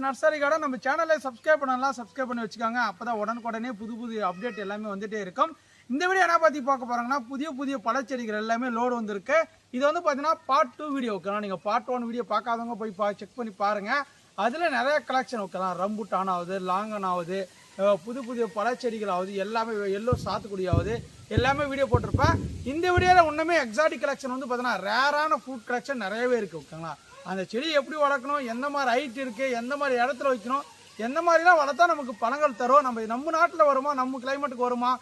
Nursery garden. நம்ம சேனலை subscribe பண்ணலாம், சப்ஸ்கிரைப் பண்ணி வச்சுக்காங்க. அப்பதான் உடனுக்குடனே புது அப்டேட் எல்லாமே வந்துட்டே இருக்கும். இந்த வீடியோ என்ன பற்றி பார்க்க போறாங்கன்னா, புதிய பழச்செடிகள் எல்லாமே லோடு வந்திருக்கு. இது வந்து பார்த்தீங்கன்னா பார்ட் 2 வீடியோ ஓகேலாம். நீங்கள் பார்ட் 1 வீடியோ பார்க்காதவங்க போய் செக் பண்ணி பாருங்க. அதில் நிறைய கலெக்ஷன் ஓகேலாம். ரம்புட்டான் ஆகுது, லாங்கன் ஆகுது, புதிய பழச்செடிகள் ஆகுது, எல்லாமே எல்லோ சாத்துக்குடி ஆகுது, எல்லாமே வீடியோ போட்டிருப்பேன். இந்த வீடியோவில் ஒன்றுமே எக்ஸாட்டிக் கலெக்ஷன் வந்து பார்த்தீங்கன்னா ரேரான ஃப்ரூட் கலெக்ஷன் நிறையவே இருக்குது ஓகேங்களா. அந்த செடி எப்படி வளர்க்கணும், எந்த மாதிரி ஹைட் இருக்குது, எந்த மாதிரி இடத்துல வைக்கணும், எந்த மாதிரிலாம் வளர்த்தா நமக்கு பழங்கள் தரும், நம்ம நாட்டில் வருமா, நம்ம கிளைமேட்டுக்கு வருமா,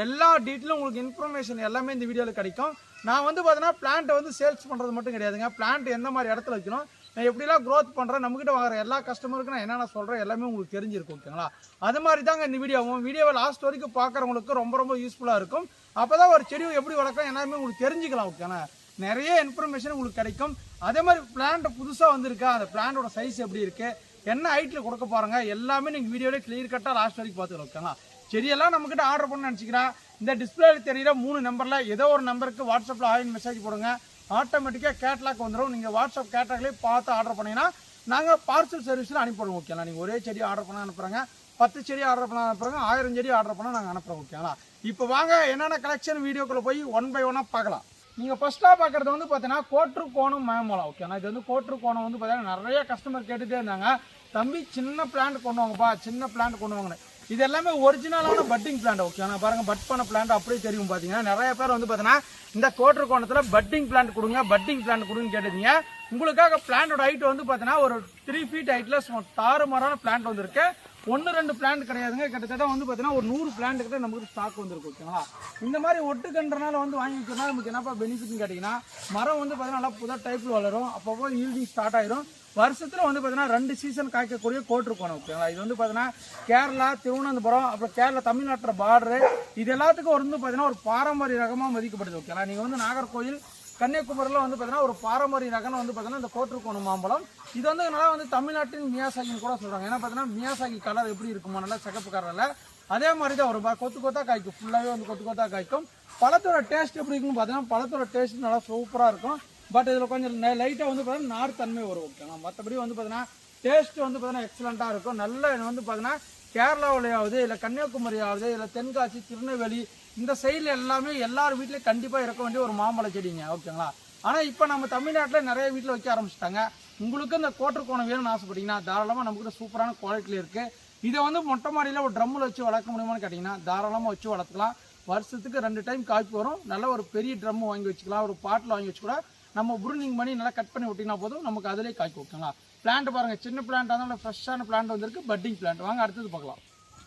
எல்லா டீட்டெயிலும் உங்களுக்கு இன்ஃபர்மேஷன் எல்லாமே இந்த வீடியோவில் கிடைக்கும். நான் வந்து பார்த்தீங்கன்னா பிளான்ட்டை வந்து சேல்ஸ் பண்ணுறது மட்டும் கிடையாதுங்க. பிளான்ட் எந்த மாதிரி இடத்துல வைக்கணும், நான் எப்படிலாம் க்ரோத் பண்ணுறேன், நம்மகிட்ட வாங்குற எல்லா கஸ்டமருக்கும் நான் என்னென்ன சொல்கிறேன் எல்லாமே உங்களுக்கு தெரிஞ்சிருக்கும் ஓகேங்களா. அது மாதிரி தாங்க இந்த வீடியோவை லாஸ்ட் வரைக்கும் பார்க்குறவங்களுக்கு ரொம்ப யூஸ்ஃபுல்லாக இருக்கும். அப்போ தான் ஒரு செடியை எப்படி வளர்க்கலாம் எல்லாமே உங்களுக்கு தெரிஞ்சுக்கலாம் ஓகேண்ணா. நிறைய இன்ஃபர்மேஷன் உங்களுக்கு கிடைக்கும். அதே மாதிரி பிளான்ட் புதுசாக வந்திருக்கா, அந்த பிளான்ட்டோட சைஸ் எப்படி இருக்குது, என்ன ஹைட்டில் கொடுக்க போகிறாங்க எல்லாமே நீங்கள் வீடியோவில் கிளியர் கட்டாக லாஸ்ட் வரைக்கும் பார்த்துக்கலாம் ஓகேங்களா. செடியெல்லாம் நம்மக்கிட்ட ஆர்டர் பண்ண நினச்சிக்கிறேன். இந்த டிஸ்பிளேல தெரியுற 3 நம்பரில் ஏதோ ஒரு நம்பருக்கு வாட்ஸ்அப்பில் ஆயின் மெசேஜ் போடுங்க. ஆட்டோமேட்டிக்காக கேட்லாக் வந்துடும். நீங்கள் வாட்ஸ்அப் கேட்லாக்லேயே பார்த்து ஆர்டர் பண்ணிங்கன்னா நாங்கள் பார்சல் சர்வீஸில் அனுப்பிடுவோம் ஓகேங்களா. நீங்கள் ஒரே செடி ஆர்டர் பண்ண அனுப்புகிறாங்க, 10 செடி ஆர்டர் பண்ண அனுப்புகிறாங்க, 1000 செடி ஆர்டர் பண்ணால் நாங்கள் அனுப்புகிறோம் ஓகேங்களா. இப்போ வாங்க என்னென்ன கலெக்ஷன் வீடியோக்குள்ளே போய் 1 by 1 பார்க்கலாம். நீங்கள் ஃபஸ்ட்டாக பார்க்குறது வந்து பார்த்தீங்கன்னா கோட்ருக்கோணம் மயமலம் ஓகேண்ணா. இது வந்து கோட்ருக்கோணம் வந்து பார்த்தீங்கன்னா நிறைய கஸ்டமர் கேட்டுகிட்டே இருந்தாங்க, தம்பி சின்ன பிளான்ட் கொண்டு வாங்கப்பா, சின்ன பிளான்ட் கொண்டு வாங்கினேன். இது எல்லாமே ஒரிஜினலான பட்டிங் பிளான்ட் ஓகேண்ணா. பாருங்கள் பட் பண்ண பிளான்ட் அப்படியே தெரியும். பார்த்தீங்கன்னா நிறைய பேர் வந்து பார்த்தீங்கன்னா இந்த கோட்ருக்கோணத்தில் பட்டிங் பிளான்ட் கொடுங்க, பட்டிங் பிளான்ட் கொடுங்கன்னு கேட்டுருந்தீங்க. உங்களுக்காக பிளான்ட்டோட ஹைட் வந்து பார்த்தீங்கன்னா ஒரு 3 feet ஹைட்டில் தாறுமாறான பிளான்ட் வந்துருக்கு. 1-2 பிளான்ட் கிடையாதுங்க, கிட்டத்தட்ட வந்து பார்த்தீங்கன்னா ஒரு 100 பிளான்ட் கிட்ட நமக்கு ஸ்டாக் வந்துருக்கு ஓகேங்களா. இந்த மாதிரி ஒட்டுக்கன்றனால வந்து வாங்கி வைக்கிறதுனால நமக்கு என்னப்பா பெனிஃபிட்னு கேட்டிங்கன்னா, மரம் வந்து பார்த்தீங்கன்னா நல்லா புது டைப்பில் வளரும், அப்பப்போ ஈல்டிங் ஸ்டார்ட் ஆயிரும். வருஷத்தில் வந்து பார்த்தீங்கன்னா 2 சீசன் காய்க்கக்கூடிய கோட்ருக்கோணம் ஓகேங்களா. இது வந்து பார்த்தீங்கன்னா கேரளா, திருவனந்தபுரம், அப்புறம் கேரளா தமிழ்நாட்டில் பார்டரு, இது எல்லாத்துக்கும் வந்து பார்த்தீங்கன்னா ஒரு பாரம்பரிய ரகமாக மதிக்கப்படுது ஓகேங்களா. நீங்கள் வந்து நாகர்கோயில், கன்னியாகுமரியில் வந்து பார்த்தீங்கன்னா ஒரு பாரம்பரிய ரகம் வந்து பார்த்தீங்கன்னா இந்த கோட்ருக்கோணம் மாம்பழம். இது வந்து நல்லா வந்து தமிழ்நாட்டின் மியாசாகின்னு கூட சொல்கிறாங்க. ஏன்னா பார்த்தீங்கன்னா மியாசாகி கலர் எப்படி இருக்குமோ நல்லா சிகப்பு கலரில், அதே மாதிரி தான் ஒரு கொத்தா காய்க்கும், ஃபுல்லாகவே வந்து கொத்தா காய்க்கும். பழத்தோட டேஸ்ட் எப்படி இருக்குன்னு பார்த்தீங்கன்னா பழத்தோட டேஸ்ட் நல்லா சூப்பராக இருக்கும். பட் இதில் கொஞ்சம் லைட்டாக வந்து பார்த்தீங்கன்னா நார் தன்மை வரும் ஓகேங்களா. மற்றபடி வந்து பார்த்தீங்கன்னா டேஸ்ட் வந்து பார்த்தீங்கன்னா எக்ஸலண்ட்டாக இருக்கும். நல்ல வந்து பார்த்தீங்கன்னா கேரளாவிலேயாவது இல்லை கன்னியாகுமரியாவது இல்லை தென்காசி, திருநெல்வேலி இந்த சைடில் எல்லாமே எல்லார் வீட்லேயும் கண்டிப்பாக இருக்க வேண்டிய ஒரு மாம்பழ செடிங்க ஓகேங்களா. ஆனால் இப்போ நம்ம தமிழ்நாட்டில் நிறைய வீட்டில் வைக்க ஆரம்பிச்சிட்டாங்க. உங்களுக்கு இந்த கோட்ருக்கோணம் வேணும்னு ஆசைப்பட்டீங்கன்னா தாராளமாக நமக்கு சூப்பரான குவாலிட்டியில் இருக்குது. இதை வந்து மொட்டை மாடியில் ஒரு ட்ரம்மில் வச்சு வளர்க்க முடியுமான்னு கேட்டிங்கன்னா தாராளமாக வச்சு வளர்த்துக்கலாம். வருஷத்துக்கு 2 டைம் காய்ப்பு வரும். நல்ல ஒரு பெரிய ட்ரம்மு வாங்கி வச்சுக்கலாம், ஒரு பாட்டில் வாங்கி வச்சு கூட நம்ம ப்ரூனிங் பண்ணி நல்லா கட் பண்ணி விட்டிங்கன்னா போதும், நமக்கு அதிலே காய்க்கு ஓகேங்களா. பிளான்ட் பாருங்கள், சின்ன பிளான்ட்டாக இருந்தாலும் ஃப்ரெஷ்ஷான பிளான்ட் வந்திருக்கு, பட்டிங் பிளான்ட். வாங்க அடுத்தது பார்க்கலாம்.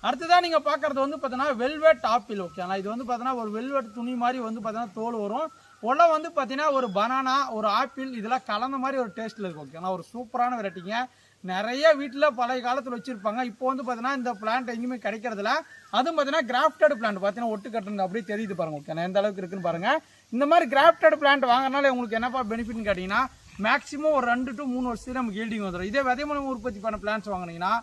அடுத்ததான் நீங்கள் பார்க்குறது வந்து பார்த்தீங்கன்னா வெல்வெட் ஆப்பிள் ஓகேங்களா. இது வந்து பார்த்தீங்கன்னா ஒரு வெல்வெட் துணி மாதிரி வந்து பார்த்தீங்கன்னா தோல் வரும். உள்ள வந்து பார்த்தீங்கன்னா ஒரு பனானா, ஒரு ஆப்பிள் இதெல்லாம் கலந்த மாதிரி ஒரு டேஸ்ட்டில் இருக்கும் ஓகேங்களா. ஒரு சூப்பரான வெரைட்டிங்க. நிறைய வீட்டில் பழைய காலத்தில் வச்சுருப்பாங்க. இப்போ வந்து பார்த்தீங்கன்னா இந்த பிளான்ட் எங்கேயுமே கிடைக்கிறதுல. அதுவும் பார்த்தீங்கன்னா கிராஃப்டட் பிளான்ட் பார்த்தீங்கன்னா ஒட்டு கட்டுறது அப்படியே தெரியுது பாருங்கள் ஓகேண்ணா, எந்த அளவுக்கு இருக்குன்னு பாருங்கள். இந்த மாதிரி கிராஃப்டட் பிளான்ட் வாங்கினால உங்களுக்கு என்னப்பா பெனிஃபிட்னு கேட்டிங்கன்னா, மேக்ஸிமம் ஒரு 2 to 3 வருஷத்துல நமக்கு ஈல்டிங் வந்துடும். இதே விதை மூலம் உற்பத்தி பண்ண பிளான்ஸ் வாங்கினீங்கன்னா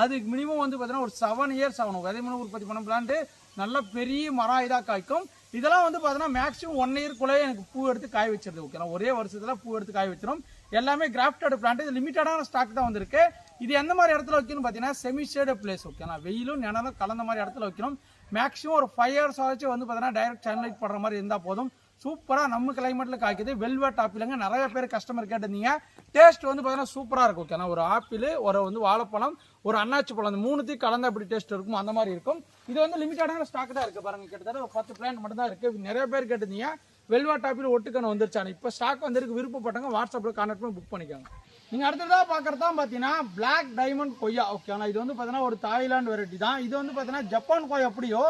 அதுக்கு மினிமம் வந்து பார்த்தீங்கன்னா ஒரு 7 years ஆகணும். விதை மூலம் உற்பத்தி பண்ண பிளான்ட்டு நல்ல பெரிய மரம் இதாக காய்க்கும். இதெல்லாம் வந்து பார்த்தீங்கன்னா மேக்ஸிமம் 1 yearக்குள்ளேயே எனக்கு பூ எடுத்து காய வச்சிருது ஓகேங்களா. ஒரே வருஷத்தில் பூ எடுத்து காய வச்சிடும். எல்லாமே கிராஃப்டட் பிளான்ட். இது லிமிட்டடான ஸ்டாக் தான் வந்திருக்கு. இது எந்த மாதிரி இடத்துல வைக்கணும்னு பார்த்தீங்கன்னா செமி ஷேடு பிளேஸ் ஓகேங்களா. வெயிலும் நிழலும் கலந்த மாதிரி இடத்துல வைக்கணும். மேக்ஸிமம் ஒரு 5 years ஆச்சு வந்து பார்த்தீங்கன்னா டைரக்ட் சன்லைட் படுற மாதிரி இருந்தால் போதும். சூப்பராக நம்ம கிளைமேட்டில் காய்க்குது. வெல்வெட் ஆப்பிளுங்க. நிறைய பேர் கஸ்டமர் கேட்டிருந்தீங்க. டேஸ்ட் வந்து பார்த்தீங்கன்னா சூப்பராக இருக்கும் ஓகேண்ணா. ஒரு ஆப்பிள், ஒரு வந்து வாழைப்பழம், ஒரு அன்னாச்சி பழம், அந்த 3த்தையும் கலந்து எப்படி டேஸ்ட் இருக்கும் அந்த மாதிரி இருக்கும். இது வந்து லிமிட்டடான ஸ்டாக் தான் இருக்குது பாருங்கள். கிட்டத்தட்ட ஒரு 10 பிளான்ட் மட்டும் தான் இருக்குது. நிறைய பேர் கேட்டிருந்தீங்க வெல்வெட் ஆப்பிள் ஒட்டுக்கணும் வந்துருச்சானு. இப்போ ஸ்டாக் வந்திருக்கு. விருப்பப்பட்டவங்க வாட்ஸ்அப்பில் கான்டாக்ட் பண்ணி புக் பண்ணிக்கோங்க. நீங்கள் அடுத்ததாக பார்க்குறதா பார்த்தீங்கன்னா பிளாக் டைமண்ட் கொய்யா ஓகேண்ணா. இது வந்து பார்த்தீங்கன்னா ஒரு தாய்லாந்து வெரைட்டி தான். இது வந்து பார்த்தீங்கன்னா ஜப்பான் கொய்யா எப்படியோ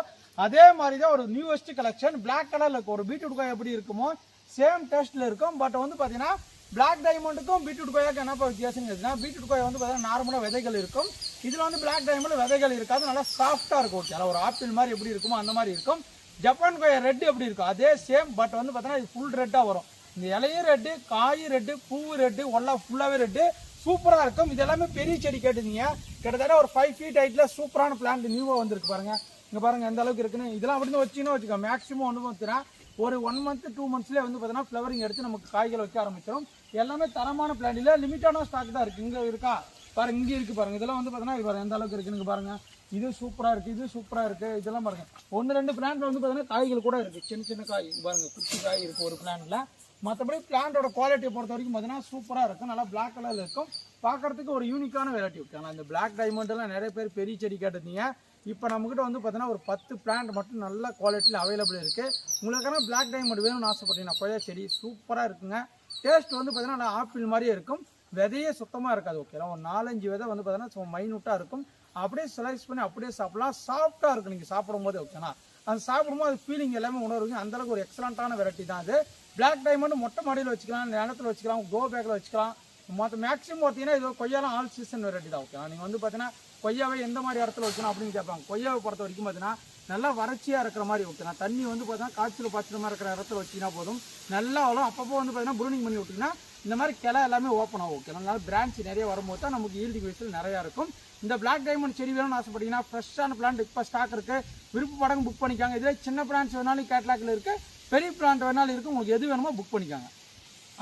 அதே மாதிரி தான் ஒரு நியூவஸ்ட் கலெக்ஷன். பிளாக் கலரில் இருக்கும். ஒரு பீட்ரூட் கொய்யா எப்படி இருக்குமோ சேம் டேஸ்ட்டில் இருக்கும். பட் வந்து பார்த்தீங்கன்னா பிளாக் டைமண்டுக்கும் பீட்ரூட் கொய்யாக்கு என்னப்பா வித்தியாசம் கேட்டீங்கன்னா, பீட்ரூட் கொய்யா வந்து பார்த்தீங்கன்னா நார்மலாக விதைகள் இருக்கும். இதில் வந்து பிளாக் டைமண்ட் விதைகள் இருக்காது, நல்லா சாஃப்டாக இருக்கும் ஓகே. ஒரு ஆப்பிள் மாதிரி எப்படி இருக்குமோ அந்த மாதிரி இருக்கும். ஜப்பான் கொய்யா ரெட் எப்படி இருக்கும் அதே சேம். பட் வந்து பார்த்தீங்கன்னா இது ஃபுல் ரெட்டாக வரும். இந்த இலையும் ரெட்டு, காய் ரெட்டு, பூ ரெட்டு, ஃபுல்லாகவே ரெட்டு, சூப்பராக இருக்கும். இது எல்லாமே பெரிய செடி கேட்டுருந்தீங்க. கிட்டத்தட்ட ஒரு 5 feet ஹைட்டில் சூப்பரான பிளான்ட் நியூவாக வந்திருக்கு பாருங்கள். இங்கே பாருங்கள் எந்த அளவுக்கு இருக்குன்னு. இதெல்லாம் அப்படின்னு வச்சுக்கோ மேக்ஸிமம் வந்து பார்த்தீங்கன்னா ஒரு 1 month 2 monthsலேயே வந்து பார்த்தீங்கன்னா ஃப்ளவரிங் எடுத்து நமக்கு காய்கள் வைக்க ஆரம்பிச்சிடும். எல்லாமே தரமான பிளான்ட் இல்லை, லிமிட்டான ஸ்டாக் தான் இருக்குது. இங்கே இருக்கா பாருங்க இங்கே இருக்குது பாருங்கள். இதெல்லாம் வந்து பார்த்தீங்கன்னா இது பாருங்க எந்த அளவுக்கு இருக்குன்னு பாருங்கள். இது சூப்பராக இருக்குது, இது சூப்பராக இருக்குது. இதெல்லாம் பாருங்கள் 1-2 பிளான்ட்டில் வந்து பார்த்தீங்கன்னா காய்கள் கூட இருக்குது. சின்ன சின்ன காய் பாருங்கள், குட்டி காய் இருக்குது ஒரு பிளான்ட்டில். மற்றபடி பிளான்ட்டோட குவாலிட்டியை பொறுத்த வரைக்கும் பார்த்தீங்கன்னா சூப்பராக இருக்கும். நல்லா பிளாக் கலரில் இருக்கும், பார்க்குறதுக்கு ஒரு யூனிக்கான வெரைட்டி ஓகேங்களா. இந்த பிளாக் டைமண்ட்லாம் நிறைய பேர் பெரிய செடி கேட்டிருந்தீங்க. இப்போ நம்மக்கிட்ட வந்து பார்த்தீங்கன்னா ஒரு 10 பிளான்ட் மட்டும் நல்ல குவாலிட்டியில் அவைலபிள் இருக்குது. உங்களுக்கான பிளாக் டைமண்ட் வேணும்னு ஆசைப்பட்டீங்கன்னா கொய்யா செடி சூப்பராக இருக்குங்க. டேஸ்ட் வந்து பார்த்தீங்கன்னா நல்லா ஆப்பிள் மாதிரியே இருக்கும். விதையே சுத்தமாக இருக்காது ஓகேங்களா. ஒரு 4-5 விதை வந்து பார்த்தீங்கன்னா மைனூட்டாக இருக்கும். அப்படியே ஸ்லைஸ் பண்ணி அப்படியே சாப்பிடலாம். சாஃப்டாக இருக்கும் நீங்கள் சாப்பிடும்போது ஓகேங்களா. அது சாப்பிடும்போது அது ஃபீலிங் எல்லாமே உணர்வுங்க. அந்தளவுக்கு ஒரு எக்ஸலண்ட்டான வெரைட்டி தான் அது. பிளாக் டைமண்ட் மொட்டை மாடியில் வச்சுக்கலாம், நிலத்தில் வச்சுக்கலாம், கோ பேக்கில் வச்சுக்கலாம். மொத்தம் மேக்ஸிமம் பார்த்தீங்கன்னா இது கொய்யாலாம் ஆல் சீசன் வெரைட்டி தான் ஓகேங்களா. நீங்கள் வந்து பார்த்தீங்கன்னா கொய்யாவை எந்த மாதிரி இடத்துல வைக்கணும் அப்படின்னு கேட்பாங்க. கொய்யாவை பொறுத்த வரைக்கும் பார்த்தீங்கன்னா நல்லா வறட்சியாக இருக்கிற மாதிரி ஓகேண்ணா. தண்ணி வந்து பார்த்தீங்கன்னா காய்ச்சல் பாய்ச்சல் மாதிரி இருக்கிற இடத்துல வச்சிங்கன்னா போதும். நல்லா வரும். அப்பப்போ வந்து பார்த்தீங்கன்னா ப்ரூனிங் பண்ணி விட்டிங்கன்னா இந்த மாதிரி கிளை எல்லாமே ஓப்பன் ஆகும் ஓகே. அதனால பிரான்ச் நிறைய வரும்போது தான் நமக்கு ஈல்டிங் வயசில் நிறையா இருக்கும். இந்த பிளாக் டைமண்ட் செடி வேணும்னு ஆசைப்பட்டீங்கன்னா ஃப்ரெஷ்ஷான பிளான்ட் இப்போ ஸ்டாக் இருக்குது. விருப்பப்படங்க புக் பண்ணிக்காங்க. இதில் சின்ன பிளான்ஸ் வேணாலும் கேட்லாக்கில் இருக்குது, பெரிய பிளான்ட் வேணாலும் இருக்குது. உங்களுக்கு எது வேணுமோ புக் பண்ணிக்காங்க.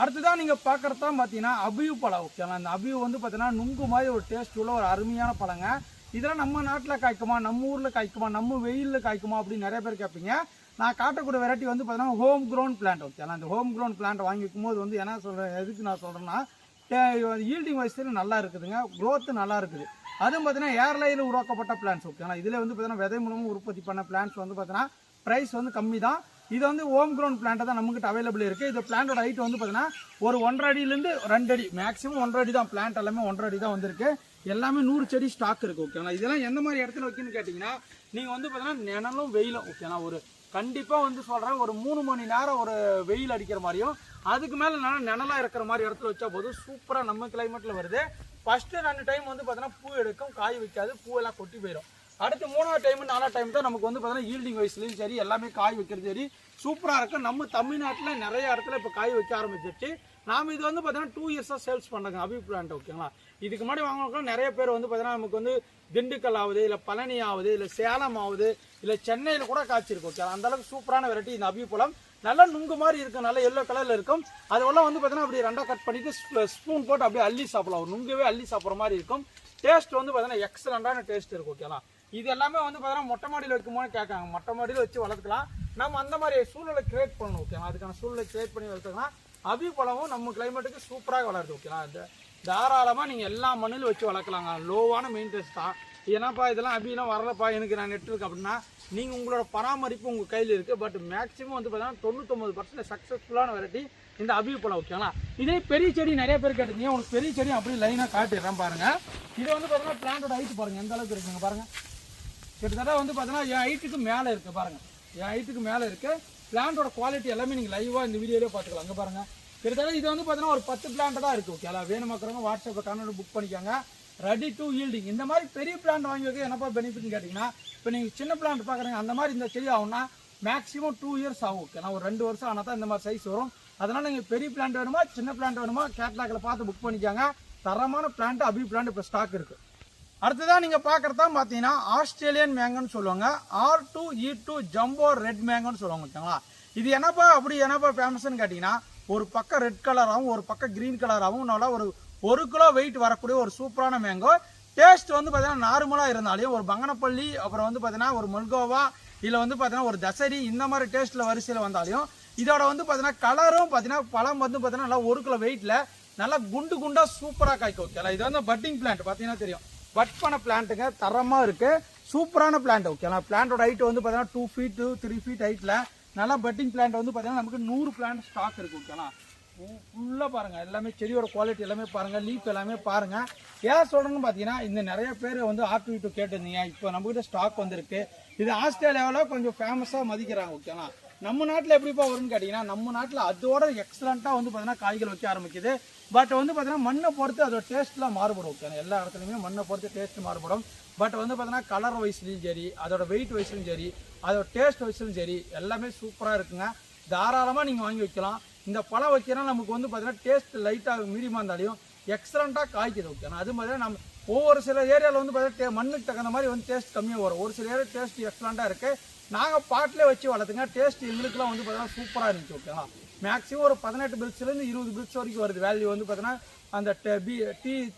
அடுத்ததான் நீங்கள் பார்க்குறது தான் பார்த்தீங்கன்னா அபியூ பழம் ஓகேங்களா. இந்த அபியூ வந்து பார்த்தீங்கன்னா நுங்கு மாதிரி ஒரு டேஸ்ட் உள்ள ஒரு அருமையான பழங்க. இதெல்லாம் நம்ம நாட்டில் காய்க்குமா, நம்ம ஊரில் காய்க்குமா, நம்ம வெயிலில் காய்க்குமா அப்படின்னு நிறைய பேர் கேட்பீங்க. நான் காட்டக்கூடிய வெரைட்டி வந்து பார்த்தீங்கன்னா ஹோம் க்ரோன் பிளான்ட் ஓகேங்களா. இந்த ஹோம் க்ரோன் பிளான்ட் வாங்கி வைக்கும்போது வந்து என்ன சொல்கிறேன், எதுக்கு நான் சொல்கிறேன்னா ஈல்டிங் வயசுல நல்லா இருக்குதுங்க, க்ரோத்து நல்லா இருக்குது. அதுவும் பார்த்தீங்கன்னா ஏர்லைனில் உருவாக்கப்பட்ட பிளான்ஸ் ஓகேங்களா. இதில் வந்து பார்த்தீங்கன்னா விதை மூலமும் உற்பத்தி பண்ண பிளான்ஸ் வந்து பார்த்தீங்கன்னா ப்ரைஸ் வந்து கம்மி தான். இது வந்து ஹோம் க்ரோன் பிளான்ட் தான் நம்மகிட்ட அவைலபிள் இருக்குது. இந்த பிளான்ட்டோட ஹைட் வந்து பார்த்தீங்கன்னா ஒரு 1.5 அடியிலேருந்து 2 அடி, மேக்ஸிமம் 1.5 அடி தான். பிளான்ட் எல்லாமே 1.5 அடி தான் வந்திருக்கு. எல்லாமே 100 செடி ஸ்டாக் இருக்குது ஓகேங்களா. இதெல்லாம் எந்த மாதிரி இடத்துல வைக்கணும்னு கேட்டிங்கன்னா நீங்கள் வந்து பார்த்தீங்கன்னா நிழலும் வெயிலும் ஓகேங்களா. ஒரு கண்டிப்பாக வந்து சொல்கிறேன் ஒரு 3 மணி நேரம் ஒரு வெயில் அடிக்கிற மாதிரியும் அதுக்கு மேலே நல்லா நிழலாக இருக்கிற மாதிரி இடத்துல வச்சா போதும். சூப்பராக நம்ம கிளைமேட்டில் வருது. ஃபஸ்ட்டு 2 டைம் வந்து பார்த்தீங்கன்னா பூ எடுக்கும், காய் வைக்காது, பூவெல்லாம் கொட்டி போயிடும். அடுத்து 3ஆவது டைம் 4ஆவது டைம் தான் நமக்கு வந்து பார்த்தீங்கன்னா ஈல்டிங் வயசுலையும் சரி எல்லாமே காய் வைக்கிறது சரி சூப்பராக இருக்கும். நம்ம தமிழ்நாட்டில் நிறைய இடத்துல இப்போ காய் வைக்க ஆரம்பிச்சிருச்சு. நாம் இது வந்து பார்த்தீங்கன்னா 2 இயர்ஸாக சேல்ஸ் பண்ணுறோங்க அபி பிளான்ட் ஓகேங்களா. இதுக்கு முன்னாடி வாங்கினோம்னா நிறைய பேர் வந்து பார்த்தீங்கன்னா நமக்கு வந்து திண்டுக்கல் ஆகுது, இல்லை பழனி ஆகுது, இல்லை சேலம் ஆகுது, இல்லை சென்னையில் கூட காய்ச்சிருக்கு ஓகேங்களா. அந்தளவுக்கு சூப்பரான வெரைட்டி இந்த அபி பழம். நல்லா நுங்கு மாதிரி இருக்கும், நல்லா எல்லோ கலரில் இருக்கும். அதெல்லாம் வந்து பார்த்தீங்கன்னா அப்படியே 2ஆக கட் பண்ணிவிட்டு ஸ்பூன் போட்டு அப்படியே அள்ளி சாப்பிடலாம். ஒரு நுங்கவே அள்ளி சாப்பிட்ற மாதிரி இருக்கும். டேஸ்ட் வந்து பார்த்தீங்கன்னா எக்ஸலண்டான டேஸ்ட் இருக்கும் ஓகேங்களா. இது எல்லாமே வந்து பார்த்தீங்கன்னா மொட்டை மாடியில் வைக்கும்போது கேட்காங்க, மொட்டை மாடியில் வச்சு வளர்த்துக்கலாம். நம்ம அந்த மாதிரி சூழ்நிலை கிரியேட் பண்ணணும் ஓகேங்களா. அதுக்கான சூழ்நிலை கிரியேட் பண்ணி வளர்த்துக்கலாம். அபி பழமும் நம்ம கிளைமேட்டுக்கு சூப்பராக வளருது ஓகேங்களா. தாராளமாக நீங்கள் எல்லா மண்ணிலும் வச்சு வளர்க்கலாங்க. லோவான மெயின்டெனன்ஸ் தான். ஏன்னாப்பா இதெல்லாம் அபிலாம் வரலப்பா எனக்கு நான் நெட் இருக்கு அப்படின்னா நீங்கள் உங்களோட பராமரிப்பு உங்கள் கையில் இருக்குது. பட் மேக்ஸிமம் வந்து பார்த்தீங்கன்னா 99% சக்ஸஸ்ஃபுல்லான வெரைட்டி இந்த அபி பழம் ஓகேங்களா. இதே பெரிய செடி நிறைய பேர் கேட்டீங்க. உங்களுக்கு பெரிய செடி அப்படி லைனாக காட்டிடுறேன் பாருங்கள். இது வந்து பார்த்தீங்கன்னா பிளான்ட்டோட ஹைட் பாருங்கள் எந்த அளவுக்கு இருக்குங்க பாருங்கள். கிட்டத்தட்ட வந்து பார்த்தீங்கன்னா என் ஹைட்டுக்கு மேலே இருக்குது பாருங்கள். என் ஹைட்டுக்கு மேலே இருக்குது. பிளான்ட்டோட குவாலிட்டி எல்லாமே நீங்கள் லைவாக இந்த வீடியோலேயே பார்த்துக்கலாம். அங்கே பாருங்கள். கிட்டத்தட்ட இது வந்து பார்த்தீங்கன்னா ஒரு 10 பிளான்ட் தான் இருக்குது ஓகேங்களா. வேணுமாக்கிறவங்க வாட்ஸ்அப்பில் கான்டாக்ட் புக் பண்ணிக்காங்க. Ready to yielding. இந்த மாதிரி பெரிய பிளான்ட் வாங்கி வைக்க என்னப்பா பெனிஃபிட்னு கேட்டிங்கன்னா இப்போ நீங்கள் சின்ன பிளான்ட் பார்க்குறீங்க அந்த மாதிரி இந்த செடி ஆகும்னா மேக்ஸிமம் 2 இயர்ஸ் ஆகும் ஓகேனா. ஒரு 2 வருஷம் ஆனால் தான் இந்த மாதிரி சைஸ் வரும். அதனால் நீங்கள் பெரிய பிளான்ட் வேணுமா சின்ன பிளான்ட் வேணுமா கேட்லாக்கில் பார்த்து புக் பண்ணிக்காங்க. தரமான பிளான்ட் அபி பிளான்ட் இப்போ ஸ்டாக் இருக்குது. அடுத்ததான் நீங்கள் பார்க்குறதா பார்த்தீங்கன்னா ஆஸ்திரேலியன் மேங்கன்னு சொல்லுவாங்க. R2E2 ஜம்போ ரெட் மேங்கன்னு சொல்லுவாங்க ஓகேங்களா. இது என்னப்பா அப்படி என்னப்பா ஃபேமஸ்ன்னு கேட்டிங்கன்னா ஒரு பக்கம் ரெட் கலராகவும் ஒரு பக்கம் க்ரீன் கலராகவும் நல்லா ஒரு 1 கிலோ வெயிட் வரக்கூடிய ஒரு சூப்பரான மேங்கோ. டேஸ்ட் வந்து பார்த்தீங்கன்னா நார்மலாக இருந்தாலையும் ஒரு பங்கனப்பள்ளி அப்புறம் வந்து பார்த்தீங்கன்னா ஒரு மல்கோவா இல்லை வந்து பார்த்தீங்கன்னா ஒரு தசரி இந்த மாதிரி டேஸ்ட்டில் வரிசையில் வந்தாலையும் இதோட வந்து பார்த்தீங்கன்னா கலரும் பார்த்தீங்கன்னா பழம் வந்து பார்த்தீங்கன்னா நல்லா 1 கிலோ வெயிட்டில் நல்லா குண்டு குண்டாக சூப்பராக காய்க்கும் ஓகேங்களா. இது வந்து பட்டிங் பிளான்ட் பார்த்தீங்கன்னா தெரியும். பட் பண்ண பிளான்ட்டுங்க தரமாக இருக்குது. சூப்பரான பிளான்ட் ஓகேங்களா. பிளான்ட்டோட ஹைட் வந்து பார்த்தீங்கன்னா 2 feet 3 feet ஹைட்டில் நல்லா பட்டிங் பிளான்ட் வந்து பார்த்தீங்கன்னா நமக்கு 100 பிளான்ட் ஸ்டாக் இருக்குது ஓகேங்களா. ஃபுல்லாக பாருங்கள் எல்லாமே செடியோட குவாலிட்டி எல்லாமே பாருங்கள், லீஃப் எல்லாமே பாருங்கள். ஏன் சொல்கிறேன்னு பார்த்தீங்கன்னா இந்த நிறைய பேர் வந்து R2E2 கேட்டிருந்தீங்க. இப்போ நம்மகிட்ட ஸ்டாக் வந்திருக்கு. இது ஆஸ்திரேலியாவில் கொஞ்சம் ஃபேமஸாக மதிக்கிறாங்க ஓகேங்களா. நம்ம நாட்டில் எப்படிப்பா வரும்னு கேட்டிங்கன்னா நம்ம நாட்டில் அதோட எக்ஸலண்ட்டாக வந்து பார்த்தீங்கன்னா காய்கள் வைக்க ஆரம்பிக்குது. பட் வந்து பார்த்தீங்கன்னா மண்ணை பொறுத்து அதோட டேஸ்ட்லாம் மாறுபடும் ஓகேங்களா. எல்லா இடத்துலையுமே மண்ணை பொறுத்து டேஸ்ட் மாறுபடும். பட் வந்து பார்த்தீங்கன்னா கலர் வைஸ்லையும் சரி அதோட வெயிட் வைஸ்லையும் சரி அதோட டேஸ்ட் வைஸ்லையும் சரி எல்லாமே சூப்பராக இருக்குங்க. தாராளமாக நீங்கள் வாங்கி வைக்கலாம். இந்த பழம் வைக்கிறனா நமக்கு வந்து பார்த்தீங்கன்னா டேஸ்ட் லைட்டாக மீடியமாக இருந்தாலையும் எக்ஸலண்ட்டாக காய்க்குது ஓகேண்ணா. அது மாதிரி நம்ம ஒவ்வொரு சில ஏரியாவில் வந்து பார்த்தீங்கன்னா மண்ணுக்கு தகுந்த மாதிரி வந்து டேஸ்ட் கம்மியாக வரும். ஒரு சில ஏரியா டேஸ்ட் எக்ஸலண்ட்டாக இருக்குது. நாங்கள் பாட்டிலே வச்சு வளர்த்துங்க. டேஸ்ட் எங்களுக்குலாம் வந்து பார்த்தீங்கன்னா சூப்பராக இருந்துச்சு. ஓகேங்களா, மேக்ஸிமம் ஒரு 18 பில்ஸ்லேருந்து 20 பில்ஸ் வரைக்கும் வருது வேல்யூ வந்து பார்த்தீங்கன்னா அந்த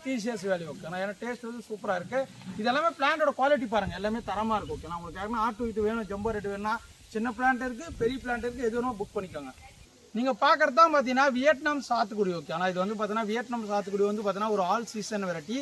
டிசிஎஸ் வேல்யூ. ஓகேண்ணா, ஏன்னா டேஸ்ட் வந்து சூப்பராக இருக்குது. இது எல்லாமே பிளான்ட்டோட குவாலிட்டி பாருங்கள், எல்லாமே தரமாக இருக்குது. ஓகேண்ணா, உங்களுக்கு யாருன்னா ஆட்டு வீட்டு வேணும், ஜம்போ ரேட்டு வேணும்னா சின்ன பிளான்ட் இருக்குது, பெரிய பிளான்ட் இருக்குது, எது வேணும் புக் பண்ணிக்கோங்க. நீங்கள் பார்க்குறது தான் பார்த்தீங்கன்னா வியட்நாம் சாத்துக்குடி. ஓகே, ஆனால் இது வந்து பார்த்தீங்கன்னா வியட்நாம் சாத்துக்குடி வந்து பார்த்தீங்கன்னா ஒரு ஆல் சீசன் வெரைட்டி,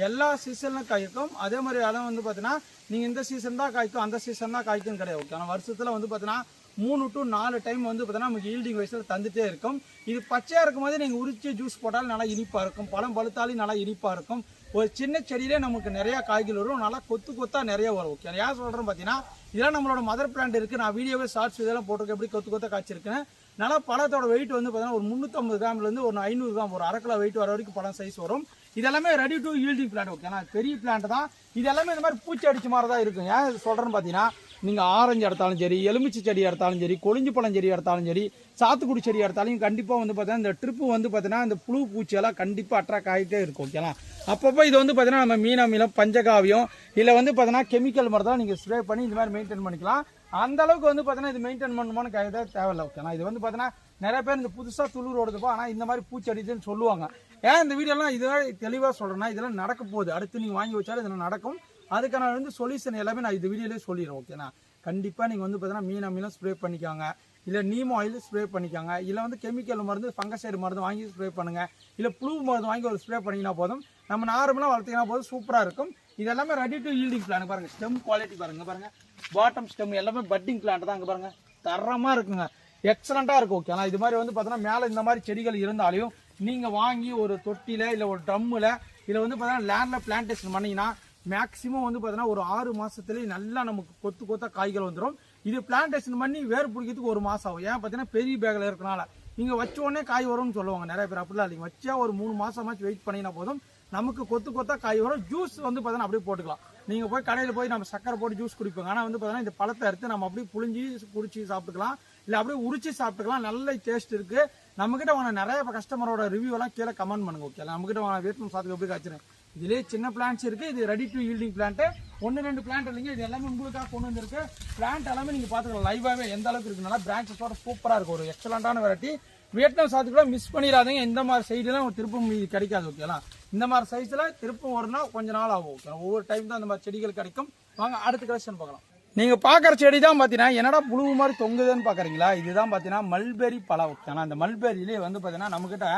எல்லா சீசன்லும் காய்க்கும். அதே மாதிரி அதெல்லாம் வந்து பார்த்தீங்கன்னா நீங்கள் இந்த சீசன் தான் காய்க்கும், அந்த சீசன் தான் காய்க்கும் கிடையாது. ஓகே, ஆனால் வருஷத்தில் வந்து பார்த்தீங்கன்னா 3 to 4 டைம் வந்து பார்த்தீங்கன்னா நமக்கு ஈல்டிங் வயசில் தந்துகிட்டே இருக்கும். இது பச்சையாக இருக்கும் போது நீங்கள் உரிச்சு ஜூஸ் போட்டாலும் நல்லா இனிப்பாக இருக்கும், பழம் பழுத்தாலும் நல்லா இனிப்பாக இருக்கும். ஒரு சின்ன செடியிலே நமக்கு நிறையா காய்கள் வரும், நல்லா கொத்து கொத்தாக நிறைய வரும். ஓகே, ஏன் சொல்கிறேன் பார்த்தீங்கன்னா இதெல்லாம் நம்மளோட மதர் பிளான்ட் இருக்குது. நான் வீடியோவே ஷார்ட்ஸ் இதெல்லாம் போட்டிருக்கேன், எப்படி கொத்து கொத்தாக காய்ச்சிருக்கேன். நல்லா பழத்தோட வெயிட் வந்து பார்த்தீங்கன்னா ஒரு 350 கிராம்லேருந்து ஒரு 500 கிராம், ஒரு 1/2 கிலோ வெயிட் வர வரைக்கும் பழம் சைஸ் வரும். இதெல்லாமே ready to yielding plant. Okay, ஆனால் பெரிய பிளான்ட் தான். இது எல்லாமே இந்த மாதிரி பூச்சி அடிச்ச மாதிரி தான் இருக்கும். ஏன் சொல்கிறேன்னு பார்த்தீங்கன்னா நீங்கள் ஆரஞ்சு எடுத்தாலும் சரி, எலுமிச்சி செடி எடுத்தாலும் சரி, கொழிஞ்சு பழம் செடி எடுத்தாலும் சரி, சாத்துக்குடி செடி எடுத்தாலும் கண்டிப்பாக வந்து பார்த்தீங்கன்னா இந்த ட்ரிப்பு வந்து பார்த்தீங்கன்னா இந்த புழு பூச்சியெல்லாம் கண்டிப்பாக அட்ராக்ட் ஆகிட்டே இருக்கும். ஓகேங்களா, அப்பப்போ இது வந்து பார்த்தீங்கன்னா நம்ம மீனமிலம், பஞ்சகாவியம் இல்லை வந்து பார்த்தீங்கன்னா கெமிக்கல் மாதிரி தான் நீங்கள் ஸ்ப்ரே பண்ணி இந்த மாதிரி மெயின்டைன் பண்ணிக்கலாம். அந்த அளவுக்கு வந்து பார்த்தீங்கன்னா இது மெயின்டைன் பண்ணணுமான்னு கைதான் தேவையில்லை. ஓகேனா, இது வந்து பார்த்தீங்கன்னா நிறைய பேர் இந்த புதுசாக துளூர் ஓடுதுப்போ, ஆனால் இந்த மாதிரி பூச்சி அடிச்சுன்னு சொல்லுவாங்க. ஏன் இந்த வீடியோலாம் இதை தெளிவாக சொல்கிறேன்னா இதெல்லாம் நடக்க போகுது, அடுத்து நீங்கள் வாங்கி வச்சாலும் இதெல்லாம் நடக்கும். அதுக்கான வந்து சொல்யூஷன் எல்லாமே நான் இந்த வீடியோலேயே சொல்லிடுறேன். ஓகேண்ணா, கண்டிப்பாக நீங்கள் வந்து பார்த்தீங்கன்னா மீனமிலம் ஸ்ப்ரே பண்ணிக்காங்க, இல்லை நீம் ஆயில் ஸ்ப்ரே பண்ணிக்காங்க, இல்லை வந்து கெமிக்கல் மருந்து ஃபங்கசைடு மருந்து வாங்கி ஸ்ப்ரே பண்ணுங்கள், இல்லை புழு மருந்து வாங்கி ஒரு ஸ்ப்ரே பண்ணிங்கன்னா போதும். நம்ம நார்மலாக வளர்த்திங்கன்னா போதும், சூப்பராக இருக்கும். இது எல்லாமே ரெடி டு ஈல்டிங் பிளான். பாருங்கள் ஸ்டெம் குவாலிட்டி பாருங்கள், பாட்டம் ஸ்டெம் எல்லாமே பட்டிங் பிளான்ட் தான். அங்கே பாருங்கள் தரமாக இருக்குங்க, எக்ஸலண்ட்டாக இருக்கும். ஓகே, ஆனால் இது மாதிரி வந்து பார்த்தீங்கன்னா மேலே இந்த மாதிரி செடிகள் இருந்தாலையும் நீங்கள் வாங்கி ஒரு தொட்டியில் இல்லை ஒரு ட்ரம்மில் இதில் வந்து பார்த்தீங்கன்னா லேண்டில் பிளான்டேஷன் பண்ணிங்கன்னா மேக்ஸிமம் வந்து பார்த்தீங்கன்னா ஒரு 6 மாதத்துலேயே நல்லா நமக்கு கொத்து கொத்தா காய்கள் வந்துடும். இது பிளான்டேஷன் பண்ணி வேர் பிடிக்கிறதுக்கு 1 மாதம் ஆகும். ஏன் பார்த்தீங்கன்னா பெரிய பேக்கில் இருக்கனால நீங்கள் வச்ச உடனே காய் வரும்னு சொல்லுவாங்க நிறைய பேர். அப்படிலாம் இல்லைங்க, வச்சா ஒரு 3 மாதமாச்சு வெயிட் பண்ணினா போதும், நமக்கு கொத்து கொத்தா காய் வரும். ஜூஸ் வந்து பார்த்தீங்கன்னா அப்படியே போட்டுக்கலாம். நீங்கள் போய் கடையில் போய் நம்ம சக்கரை போட்டு ஜூஸ் குடிப்போங்க, ஆனால் வந்து பார்த்தீங்கன்னா இந்த பழத்தை எடுத்து நம்ம அப்படியே புளிஞ்சி குடிச்சு சாப்பிட்டுக்கலாம், இல்லை அப்படியே உரிச்சு சாப்பிட்டுக்கலாம். நல்ல டேஸ்ட் இருக்குது. நம்மக்கிட்ட வாங்க நிறைய கஸ்டமரோட ரிவ்யூலாம் கீழே கமெண்ட் பண்ணுங்க. ஓகே, நம்மக்கிட்ட வாங்க வியட்நாம் சாத்துக்கு எப்படி காய்ச்சிருக்கேன். இதுலேயே சின்ன பிளான்ட்ஸ் இருக்குது, இது ready to yielding plant. 1-2 plant இல்லைங்க, இது எல்லாமே உங்களுக்காக கொண்டு வந்திருக்கு. பிளான்ட் எல்லாமே நீங்கள் பார்த்துக்கலாம் லைவாகவே எந்த அளவுக்கு இருக்குனால பிரான்ச்சஸோட சூப்பராக இருக்கும். ஒரு எக்ஸலண்டான வெரைட்டி. வியட்நாம் சாத்துக்குள்ள மிஸ் பண்ணிடாதீங்க. இந்த மாதிரி சைடுலாம் திருப்பும் இது கிடைக்காது. ஓகேலாம், இந்த மாதிரி சைஸில் திருப்பும் வரணும் கொஞ்சம் நாள் ஆகும். ஓகே, ஒவ்வொரு டைம் தான் இந்த மாதிரி செடிகள் கிடைக்கும். வாங்க அடுத்த கலெக்ஷன் பார்க்கலாம். நீங்கள் பார்க்குற செடி தான் பார்த்தீங்கன்னா என்னடா புழு மாதிரி தொங்குதுன்னு பார்க்குறீங்களா, இதுதான் பார்த்தீங்கன்னா மல்பெரி பழம். ஓகே, ஆனால் அந்த மல்பெரியிலே வந்து பார்த்தீங்கன்னா நம்மக்கிட்ட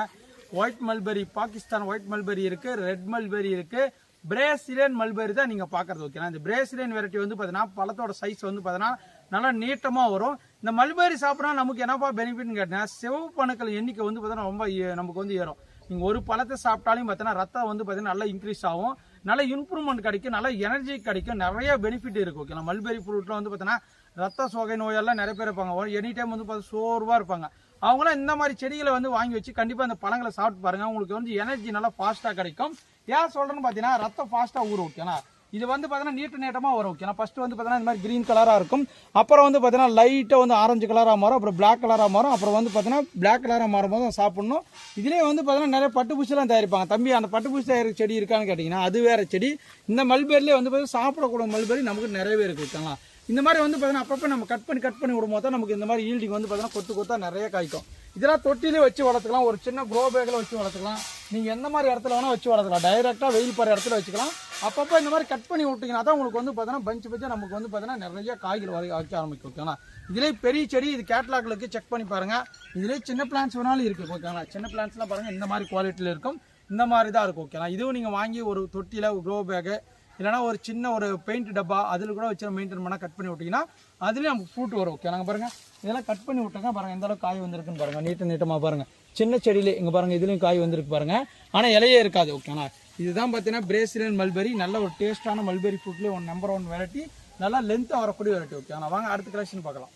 white mulberry, Pakistan white mulberry இருக்குது, ரெட் மல்பெரி இருக்குது, பிரேசிலியன் மல்பெரி தான் நீங்கள் பார்க்குறது. ஓகேனா, இந்த பிரேசிலியன் வெரைட்டி வந்து பார்த்தீங்கன்னா பழத்தோட சைஸ் வந்து பார்த்தீங்கன்னா நல்லா நீட்டமாக வரும். இந்த மல்பெரி சாப்பிட்றா நமக்கு என்னப்பா பெனிஃபிட்னு கேட்டீங்கன்னா சிவப்பு அணுக்கள் எண்ணிக்கை வந்து பார்த்தீங்கன்னா ரொம்ப நமக்கு வந்து ஏறும். நீங்கள் ஒரு பழத்தை சாப்பிட்டாலும் பார்த்தீங்கன்னா ரத்தம் வந்து பார்த்தீங்கன்னா நல்லா இன்க்ரீஸ் ஆகும், நல்ல இம்ப்ரூவ்மெண்ட் கிடைக்கும், நல்ல எனர்ஜி கிடைக்கும், நிறைய பெனிஃபிட் இருக்குது. ஓகே, மல்பெரி ஃப்ரூட்டில் வந்து பார்த்தீங்கன்னா ரத்த சோகை நோயெல்லாம் நிறைய பேர் இருப்பாங்க, எனி டைம் வந்து பார்த்து சோர்வாக இருப்பாங்க. அவங்களாம் இந்த மாதிரி செடிகளை வந்து வாங்கி வச்சு கண்டிப்பாக அந்த பழங்களை சாப்பிட்டு பாருங்கள், உங்களுக்கு வந்து எனர்ஜி நல்லா ஃபாஸ்ட்டாக கிடைக்கும். ஏன் சொல்கிறேன்னு பார்த்தீங்கன்னா ரத்தம் ஃபாஸ்ட்டாக ஊறும். ஓகேனா, இது வந்து பார்த்தீங்கன்னா நீட்டமாக வரும். ஓகேனா, ஃபஸ்ட்டு வந்து பார்த்தீங்கன்னா இந்த மாதிரி க்ரீன் கலராக இருக்கும், அப்புறம் வந்து பார்த்தீங்கன்னா லைட்டாக வந்து ஆரஞ்சு கலராக மாறும், அப்புறம் பிளாக் கலராக மாறும், அப்புறம் வந்து பார்த்தீங்கன்னா பிளாக் கலராக மாறும்போது சாப்பிடணும். இதுலேயே வந்து பார்த்தீங்கன்னா நிறைய பட்டுப்பூச்சிலாம் தயாரிப்பாங்க. தம்பி அந்த பட்டுப்பூச்சி தயாரிக்கிற செடி இருக்கான்னு கேட்டிங்கன்னா அது வேறு செடி. இந்த மல்பெரிலே வந்து பார்த்தீங்கன்னா சாப்பிடக்கூடிய மல்பெரி நமக்கு நிறையவே இருக்குது. ஓகேங்களா, இந்த மாதிரி வந்து பார்த்தீங்கன்னா அப்பப்போ நம்ம கட் பண்ணி விடும்போது தான் நமக்கு இந்த மாதிரி ஈல்டிங் வந்து பார்த்தீங்கன்னா கொத்து கொத்தா நிறைய காய்க்கும். இதெல்லாம் தொட்டிலே வச்சு வளர்த்துக்கலாம், ஒரு சின்ன க்ரோ பேக்கில் வச்சு வளர்த்துக்கலாம், நீங்கள் எந்த மாதிரி இடத்துல வேணால் வச்சு வளர்த்துக்கலாம், டைரெக்டாக வெயில் போகிற இடத்துல வச்சுக்கலாம். அப்பப்போ இந்த மாதிரி கட் பண்ணி விட்டிங்கன்னா தான் உங்களுக்கு வந்து பார்த்தீங்கன்னா பஞ்சு நமக்கு வந்து பார்த்தீங்கன்னா நிறைய காய்கள் வைக்க ஆரம்பிக்கும். ஓகேங்களா, இதிலே பெரிய செடி இது கேட்லாக்களுக்கு செக் பண்ணி பாருங்கள். இதிலே சின்ன பிளான்ஸ் வேணாலும் இருக்குது. ஓகேங்களா, சின்ன பிளான்ஸ்லாம் பாருங்கள் இந்த மாதிரி குவாலிட்டியில் இருக்கும், இந்த மாதிரி தான் இருக்கும். ஓகேங்களா, இதுவும் நீங்கள் வாங்கி ஒரு தொட்டியில் க்ரோ பேக்கு இல்லைனா ஒரு சின்ன ஒரு பெயிண்ட் டப்பா அதில் கூட வச்சு மெயின்டைன் பண்ணால் கட் பண்ணி விட்டிங்கன்னா அதுலேயும் நமக்கு ஃப்ரூட் வரும். ஓகே, நாங்கள் பாருங்கள் இதெல்லாம் கட் பண்ணி விட்டோங்க, பாருங்கள் எந்த அளவுக்கு காய் வந்திருக்குன்னு பாருங்கள், நீட்டமாக பாருங்கள். சின்ன செடியிலே இங்கே பாருங்கள் இதுலேயும் காய் வந்திருக்கு பாருங்கள், ஆனால் இலையே இருக்காது. ஓகேண்ணா, இதுதான் பார்த்தீங்கன்னா பிரேசிலியன் மல்பெரி, நல்ல ஒரு டேஸ்ட்டான மல்பெரி ஃப்ரூட்லேயே நம்பர் 1 வெரைட்டி, நல்லா லென்த்தாக வரக்கூடிய வெரைட்டி. ஓகே, ஆனால் வாங்க அடுத்த கலெக்ஷன் பார்க்கலாம்.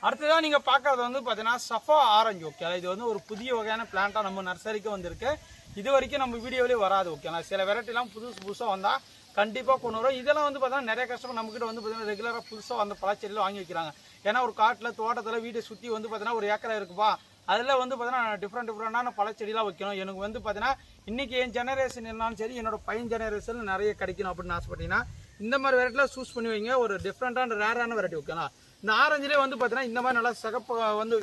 அடுத்ததான் நீங்கள் பார்க்குறது வந்து பார்த்தீங்கன்னா சஃபா ஆரஞ்சு. ஓகே, இது வந்து ஒரு புதிய வகையான பிளான்ட்டாக நம்ம நர்சரிக்கு வந்திருக்கு. இது வரைக்கும் நம்ம வீடியோவிலே வராது. ஓகேண்ணா, சில வெரைட்டிலாம் புதுசாக வந்தால் கண்டிப்பாக கொண்டு வரும். இதெல்லாம் வந்து பார்த்தீங்கன்னா நிறைய கஸ்டமர் நம்மக்கிட்ட வந்து பார்த்தீங்கன்னா ரெகுலராக புதுசாக அந்த பழச்செடியில் வாங்கி வைக்கிறாங்க. ஏன்னா ஒரு காட்டில் தோட்டத்தில் வீட்டை சுற்றி வந்து பார்த்தீங்கன்னா ஒரு ஏக்கரை இருக்குப்பா, அதில் வந்து பார்த்தீங்கன்னா டிஃப்ரெண்டான பழச்செடிலாம் வைக்கணும். எனக்கு வந்து பார்த்தீங்கன்னா இன்றைக்கி என் ஜெனரேஷன் என்னாலும் சரி, என்னோட பையன் ஜெனரேஷன் நிறைய கிடைக்கணும் அப்படின்னு ஆசைப்பட்டீங்கன்னா இந்த மாதிரி வெரைட்டியில் சூஸ் பண்ணி வைங்க. ஒரு டிஃப்ரெண்ட்டான ரேரான வெரைட்டி ஓகேங்களா. இந்த ஆரஞ்சிலே வந்து பார்த்தீங்கன்னா இந்த மாதிரி நல்லா சிகப்பு வந்து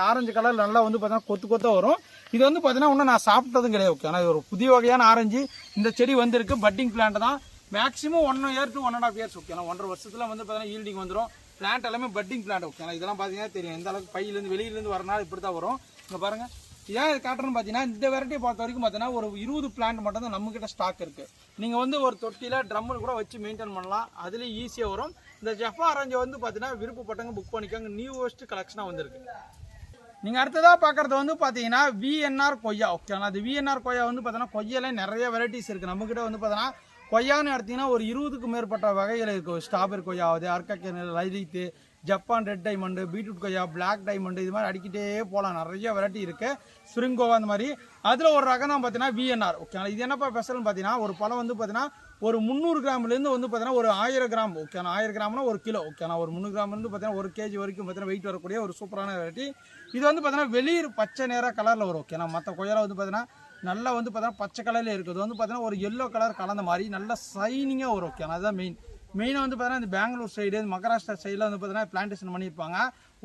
ஆரஞ்சு கலர் நல்லா வந்து பார்த்தீங்கன்னா கொத்தாக வரும். இது வந்து பார்த்தீங்கன்னா இன்னும் நான் சாப்பிட்டதும் கிடையாது ஓகே. ஆனால் இது ஒரு புதிய வகையான ஆரஞ்சு. இந்த செடி வந்துருக்கு பட்டிங் பிளான்ட் தான். மேக்ஸிமம் 1 இயர் to 1.5 இயர்ஸ் ஓகேனா. 1.5 வருஷத்துல வந்து பார்த்தீங்கன்னா ஈல்டிங் வந்துடும். பிளான்ட் எல்லாமே பட்டிங் பிளான்ட் ஓகேனா. இதெல்லாம் பார்த்தீங்கன்னா தெரியும் எந்த அளவுக்கு பையிலேருந்து வெளியிலேருந்து வரனால இப்படி தான் வரும். இங்கே பாருங்க. ஏன் இது காட்டுறேன்னு பார்த்தீங்கன்னா இந்த வெரைட்டியை பொறுத்த வரைக்கும் பார்த்தீங்கன்னா ஒரு 20 பிளான்ட் மட்டும் தான் நம்மக்கிட்ட ஸ்டாக் இருக்குது. நீங்கள் வந்து ஒரு தொட்டியில் ட்ரம்மில் கூட வச்சு மெயின்டைன் பண்ணலாம். அதுலேயும் ஈஸியாக வரும். இந்த ஜெஃபா ஆரஞ்சு வந்து பார்த்தீங்கன்னா விருப்பப்பட்டவங்க புக் பண்ணிக்கோங்க. நியூவஸ்ட் கலெக்ஷனாக வந்திருக்கு. நீங்கள் அடுத்ததாக பார்க்குறது வந்து பார்த்தீங்கன்னா VNR கொய்யா ஓகேங்களா. அது VNR கொய்யா வந்து பார்த்தீங்கன்னா கொய்யாலே நிறைய வெரைட்டிஸ் இருக்குது. நம்மக்கிட்ட வந்து பார்த்தீங்கன்னா கொய்யான்னு எடுத்திங்கன்னா ஒரு 20க்கும் மேற்பட்ட வகைகள் இருக்குது. ஸ்ட்ராபெரி கொய்யா ஆகுது, அர்க்கக்கேனல், லைலித்து, ஜப்பான் ரெட் டைமண்டு, பீட்ரூட் கொய்யா, பிளாக் டைமண்டு, இது மாதிரி அடிக்கிட்டே போகலாம். நிறைய வெரைட்டி இருக்குது. ஸ்ப்ரிங்கோவா அந்த மாதிரி. அதில் ஒரு ரகம் தான் பார்த்தீங்கன்னா VNR ஓகேங்களா. இது என்னப்பா ஸ்பெஷல்னு பார்த்தீங்கன்னா ஒரு பழம் வந்து பார்த்தீங்கன்னா ஒரு 300 கிராம்லேருந்து வந்து பார்த்தீங்கன்னா ஒரு 1000 கிராம் ஓகேண்ணா. 1000 கிராம்னா 1 கிலோ ஓகேண்ணா. ஒரு 300 கிராம்லேருந்து பார்த்தீங்கன்னா 1 kg வரைக்கும் பார்த்தீங்கன்னா வெயிட் வரக்கூடிய ஒரு சூப்பரான வெரைட்டி. இது வந்து பார்த்தீங்கன்னா வெளியே பச்சை நேராக கலரில் வரும் ஓகேண்ணா. மற்ற கொய்யாவில் வந்து பார்த்தீங்கன்னா நல்லா வந்து பார்த்தீங்கன்னா பச்சை கலரில் இருக்குது. வந்து பார்த்தீங்கன்னா ஒரு எல்லோ கலர் கலந்த மாதிரி நல்லா சைனிங்காக வரும் ஓகேண்ணா. அதுதான் மெயினாக வந்து பார்த்தீங்கன்னா இந்த பெங்களூர் சைடு, மகாராஷ்டிரா சைடில் வந்து பார்த்தீங்கன்னா பிளான்டேஷன் பண்ணியிருப்பாங்க.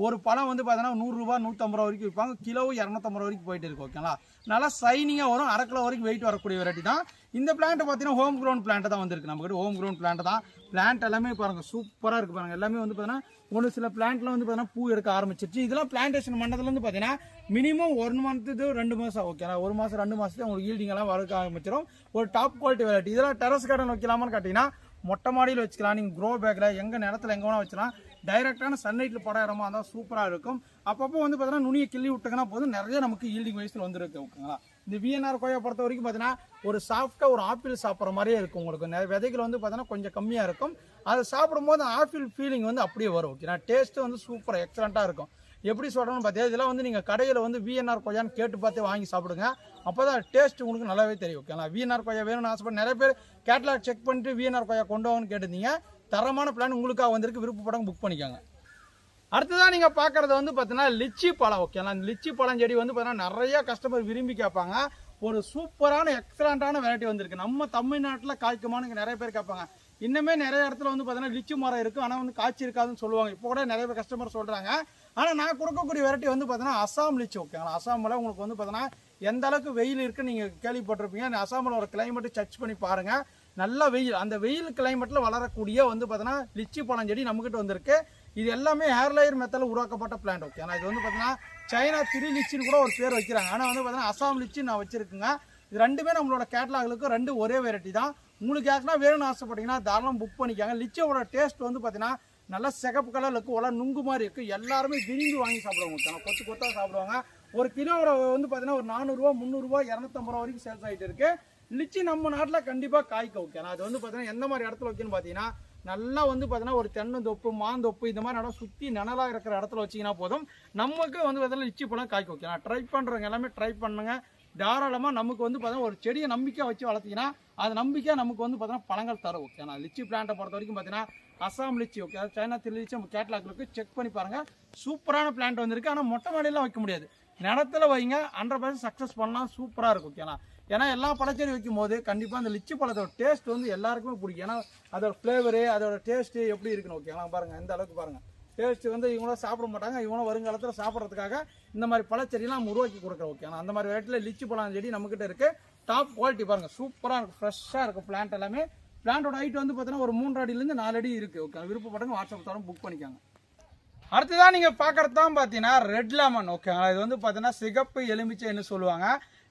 ஒரு பழம் வந்து பார்த்தீங்கன்னா 100 ரூபா 150 ரூபா வரைக்கும் விற்பாங்க. கிலோ 250 ரூபா வரைக்கும் போயிட்டு இருக்கு ஓகேங்களா. நல்லா சைனிங்காக வரும். 1/2 கிலோ வரைக்கும் வெயிட் வரக்கூடிய வெரைட்டி தான். இந்த பிளான்ட் பார்த்தீங்கன்னா ஹோம் க்ரௌண்ட் பிளான்ட் தான் வந்திருக்கு. நம்மகிட்ட ஹோம் க்ரௌண்ட் பிளான்ட் தான். பிளான்ட் எல்லாமே பாருங்கள் சூப்பராக இருக்குது பாருங்கள். எல்லாமே வந்து பார்த்தீங்கன்னா ஒரு சில பிளான்ட்லாம் வந்து பார்த்தீங்கன்னா பூ எடுக்க ஆரம்பிச்சிருச்சு. இதெல்லாம் பிளான்டேஷன் பண்ணதுலேருந்து பார்த்தீங்கன்னா மினிமம் 1 மந்த்து to 2 மாதம் ஓகேங்களா. 1 மாதம் 2 மாதத்துக்கு உங்களுக்கு ஈல்டிங் எல்லாம் வரக்க ஆரம்பிச்சிடும். ஒரு டாப் குவாலிட்டி வெரைட்டி. இதெல்லாம் டெரஸ் கார்டன் வைக்கலாமான்னு கேட்டிங்கன்னா மொட்டை மாடியில் வச்சுக்கலாம். நீங்கள் க்ரோ பேக்கில் எங்கள் நேரத்தில் எங்கே வேணால் வச்சுக்கலாம். டைரெக்டான சன்லைட்டில் படம் இடமா இருந்தால் சூப்பராக இருக்கும். அப்பப்போ வந்து பார்த்தீங்கன்னா நுனியை கிள்ளி விட்டுங்கன்னா போதும் நிறைய நமக்கு ஈல்டிங் வயசில் வந்துருக்கு ஓகேங்களா. இந்த VNR கொய்யா பொறுத்த வரைக்கும் பார்த்தீங்கன்னா ஒரு சாஃப்டாக ஒரு ஆப்பிள் சாப்பிட்ற மாதிரியே இருக்கும். உங்களுக்கு நிறைய விதைகள் வந்து பார்த்தீங்கன்னா கொஞ்சம் கம்மியாக இருக்கும். அதை சாப்பிடும்போது ஆப்பிள் ஃபீலிங் வந்து அப்படியே வரும் ஓகேனா. டேஸ்ட்டு வந்து சூப்பராக எக்ஸலண்ட்டாக இருக்கும். எப்படி சொல்கிறோன்னு பார்த்தீங்கன்னா இதெல்லாம் வந்து நீங்கள் கடையில் வந்து VNR கொய்யான்னு கேட்டு பார்த்து வாங்கி சாப்பிடுங்க. அப்போ தான் டேஸ்ட் உங்களுக்கு நல்லாவே தெரியும் ஓகேங்களா. VNR கொய்யா வேணும்னு ஆசைப்பட்டு நிறைய பேர் கேட்லாக் செக் பண்ணிட்டு VNR கொய்யா கொண்டு வாங்கன்னு கேட்டிருந்தீங்க. தரமான பிளான் உங்களுக்காக வந்திருக்கு. விருப்பப்படம் புக் பண்ணிக்கோங்க. அடுத்ததான் நீங்கள் பார்க்குறது வந்து பார்த்தீங்கன்னா லிச்சி பழம் ஓகேங்களா. இந்த லிச்சி பழம் செடி வந்து பார்த்தீங்கன்னா நிறைய கஸ்டமர் விரும்பி கேட்பாங்க. ஒரு சூப்பரான எக்ஸலண்ட்டான வெரைட்டி வந்திருக்கு. நம்ம தமிழ்நாட்டில் காய்க்குமான்னு நிறைய பேர் கேட்பாங்க. இன்னுமே நிறைய இடத்துல வந்து பார்த்தீங்கன்னா லிச்சி மரம் இருக்குது, ஆனால் வந்து காய்ச்சி இருக்காதுன்னு சொல்லுவாங்க. இப்போ கூட நிறைய பேர் கஸ்டமர் சொல்கிறாங்க. ஆனால் நான் கொடுக்கக்கூடிய வெரைட்டி வந்து பார்த்தீங்கன்னா அசாம் லிச்சி ஓகேங்களா. அசாமில் உங்களுக்கு வந்து பார்த்தீங்கன்னா எந்த அளவுக்கு வெயில் இருக்குன்னு நீங்கள் கேள்விப்பட்டிருப்பீங்க. அந்த அசாமில் ஒரு கிளைமேட்டு சர்ச் பண்ணி பாருங்கள். நல்ல வெயில், அந்த வெயில் கிளைமேட்டில் வளரக்கூடிய வந்து பார்த்தீங்கன்னா லிச்சி பழம் செடி நம்மகிட்ட வந்திருக்கு. இது எல்லாமே ஏர்லையர் மெத்தடில் உருவாக்கப்பட்ட பிளான்ட் ஓகே. ஆனால் இது வந்து பார்த்தீங்கன்னா சைனா 3 லிச்சின்னு கூட ஒரு பேர் வைக்கிறாங்க. ஆனால் வந்து பார்த்தீங்கன்னா அசாம் லிச்சி நான் வச்சுருக்குங்க. இது ரெண்டுமே நம்மளோட கேட்லாக்களுக்கு 2 ஒரே வெரைட்டி தான். உங்களுக்கு யாருக்குன்னா வேணும்னு ஆசைப்பட்டீங்கன்னா தாராளம் புக் பண்ணிக்காங்க. லிச்சியோட டேஸ்ட் வந்து பார்த்தீங்கன்னா நல்லா சிகப்பு கலரில் இருக்கும். ஒላ நுங்கு மாதிரி இருக்குது. எல்லாருமே விரும்பி வாங்கி சாப்பிடுவாங்க. கொத்து கொத்தாக சாப்பிடுவாங்க. ஒரு கிலோ வந்து பார்த்தீங்கன்னா ஒரு 400 ரூபா 300 ரூபா 250 ரூபா வரைக்கும் சேல்ஸ் ஆகிட்டு இருக்கு. லிச்சி நம்ம நாட்டில் கண்டிப்பாக காய்க்க ஓகே. அது வந்து பார்த்தீங்கன்னா எந்த மாதிரி இடத்துல வைக்கணும்னு பார்த்தீங்கன்னா நல்லா வந்து பார்த்தீங்கன்னா ஒரு தென்னந்தொப்பு மாந்தொப்பு இந்த மாதிரி இடம் சுற்றி நிழலாக இருக்கிற இடத்துல வச்சிங்கன்னா போதும். நமக்கு வந்து பார்த்தீங்கன்னா லிச்சி பழம் காய்க்க ஓகே. ட்ரை பண்ணுறவங்க எல்லாமே ட்ரை பண்ணுங்க. தாராளமாக நமக்கு வந்து பார்த்தீங்கன்னா ஒரு செடியை நம்பிக்கையாக வச்சு வளர்த்திங்கன்னா அது நம்பிக்கையாக நமக்கு வந்து பார்த்தீங்கன்னா பழங்கள் தரும் ஓகே. லிச்சி பிளான்ட்டை பொறுத்த வரைக்கும் பார்த்தீங்கன்னா Assam litchi okay. China 3 litchi நம்ம கேட்லாக்களுக்கு செக் பண்ணி பாருங்கள். சூப்பரான பிளான்ட் வந்திருக்கு. ஆனால் மொட்டை மாடியெல்லாம் வைக்க முடியாது. நிலத்தில் வைங்க 100% சக்ஸஸ் பண்ணலாம். சூப்பராக இருக்கும் ஓகேண்ணா. ஏன்னா எல்லா பழச்செடி வைக்கும் போது கண்டிப்பாக அந்த லிச்சி பழத்தோட டேஸ்ட் வந்து எல்லாருக்குமே பிடிக்கும். ஏன்னா அதோட ஃப்ளேவரு அதோட டேஸ்ட்டு எப்படி இருக்குன்னு ஓகேங்களா. பாருங்கள் எந்த அளவுக்கு பாருங்கள். டேஸ்ட்டு வந்து இவங்களும் சாப்பிட மாட்டாங்க. இவங்களும் வருங்காலத்தில் சாப்பிட்றதுக்காக இந்த மாதிரி பழச்செடிலாம் நம்ம உருவாக்கி கொடுக்குறோம் ஓகேண்ணா. அந்த மாதிரி வெரைட்டியில் லிச்சி பழம் செடி நம்மக்கிட்ட இருக்குது. டாப் குவாலிட்டி பாருங்கள். சூப்பராக இருக்கும். ஃப்ரெஷ்ஷாக இருக்கும் பிளான்ட் எல்லாமே. பிளான்ட்டோட ஹைட் வந்து பார்த்தீங்கன்னா ஒரு 3 அடியிலேருந்து 4 அடி இருக்குது ஓகே. விருப்பப்பட்டவங்க வாட்ஸ்அப் தரம் புக் பண்ணிக்காங்க. அடுத்ததான் நீங்கள் பார்க்குறது தான் பார்த்தீங்கன்னா ரெட் லெமன் ஓகேங்களா. இது வந்து பார்த்தீங்கன்னா சிகப்பு எலுமிச்சைன்னு சொல்லுவாங்க.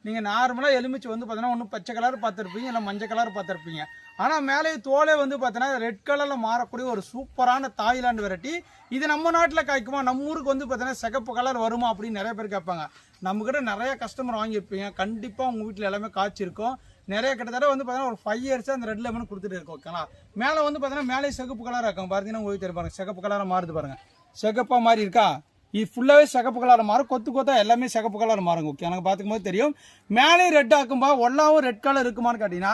நீங்கள் நார்மலாக எலுமிச்சை வந்து பார்த்தீங்கன்னா ஒன்று பச்சை கலர் பார்த்துருப்பீங்க, இல்லை மஞ்சள் கலர் பார்த்துருப்பீங்க. ஆனால் மேலே தோலே வந்து பார்த்தீங்கன்னா ரெட் கலரில் மாறக்கூடிய ஒரு சூப்பரான தாய்லாந்து வெரைட்டி. இது நம்ம நாட்டில் காய்க்குமா, நம்ம ஊருக்கு வந்து பார்த்தீங்கன்னா சிகப்பு கலர் வருமா அப்படின்னு நிறைய பேர் கேட்பாங்க. நம்மக்கிட்ட நிறைய கஸ்டமர் வாங்கியிருப்பீங்க. கண்டிப்பாக உங்கள் வீட்டில் எல்லாமே காய்ச்சிருக்கும். நிறைய கிட்டத்தட்ட வந்து பார்த்தீங்கன்னா ஒரு 5 இயர்ஸாக அந்த ரெட் லெமன் கொடுத்துட்டு இருக்கோம் ஓகேங்களா. மேலே வந்து பார்த்தீங்கன்னா மேலே சிகப்பு கலராக இருக்கும். பார்த்தீங்கன்னா உங்களுக்கு தெரியும் பாருங்கள். சிகப்பு கலராக மாறுது பாருங்கள். சிகப்பாக மாதிரி இருக்கா. இது ஃபுல்லாகவே சிகப்பு கலர் மாறும். கொத்து கொத்தா எல்லாமே சிகப்பு கலர் மாறுங்க ஓகே. எனக்கு பார்த்துக்கும் போது தெரியும். மேலே ரெட் ஆக்கும்பா ஒல்லாவும் ரெட் கலர் இருக்குமான்னு கேட்டிங்கன்னா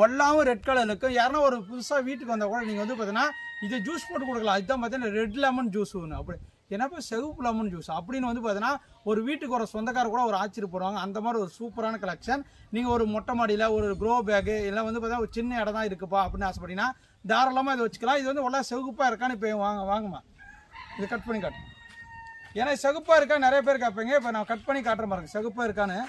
ஒல்லாவும் ரெட் கலர் இருக்கும். யாருன்னா ஒரு புதுசாக வீட்டுக்கு வந்தால் கூட நீங்கள் வந்து பார்த்தீங்கன்னா இது ஜூஸ் போட்டு கொடுக்கலாம். இதுதான் பார்த்தீங்கன்னா ரெட் லெமன் ஜூஸ் ஒன்று அப்படி என்னப்போ சிகப்பு லெமன் ஜூஸ் அப்படின்னு வந்து பார்த்தீங்கன்னா ஒரு வீட்டுக்கு ஒரு சொந்தக்கார கூட ஒரு ஆச்சரியப்படுவாங்க. அந்த மாதிரி ஒரு சூப்பரான கலெக்ஷன். நீங்கள் ஒரு மொட்டை மாடியில் ஒரு க்ரோ பேக்கு இல்லை வந்து பார்த்தீங்கன்னா ஒரு சின்ன இடம் தான் இருக்குப்பா அப்படின்னு ஆசைப்பட்டீங்கன்னா தாராளமாக இதை வச்சுக்கலாம். இது வந்து நல்லா செகுப்பாக இருக்கான்னு இப்போ வாங்கம்மா இது கட் பண்ணி காட்டு. ஏன்னா செகுப்பாக இருக்கா நிறைய பேர் கேட்பீங்க. இப்போ நான் கட் பண்ணி காட்டுறேன் பாருங்க செகுப்பாக இருக்கான்னு.